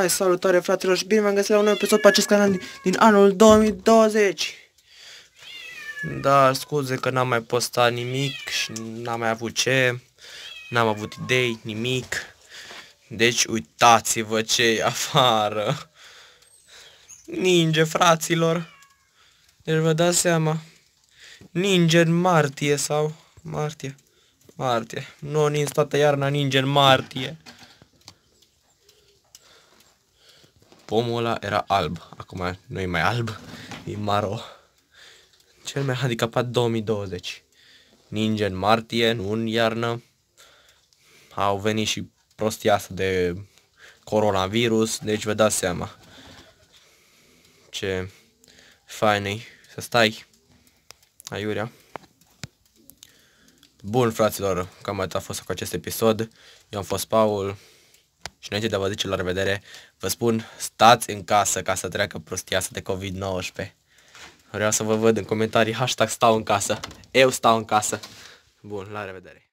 Hai, salutare fraților și bine v-am găsit la un nou episod pe acest canal din anul 2020. Da, scuze că n-am mai postat nimic și n-am mai avut ce, n-am avut idei, nimic. Deci uitați-vă ce e afară. Ninge, fraților. Deci vă dați seama. Ninge în martie sau martie. Nu nins toată iarna, ninge în martie. Pomul ăla era alb, acum nu e mai alb, e maro. Cel mai handicapat 2020. Ninge în martie, nu în iarnă. Au venit și prostia asta de coronavirus, deci vă dați seama. Ce fain e să stai aiurea. Bun, fraților, cam atât a fost cu acest episod. Eu am fost Paul. Și înainte de a vă zice la revedere, vă spun, stați în casă ca să treacă prostia asta de COVID-19. Vreau să vă văd în comentarii hashtag stau în casă. Eu stau în casă. Bun, la revedere.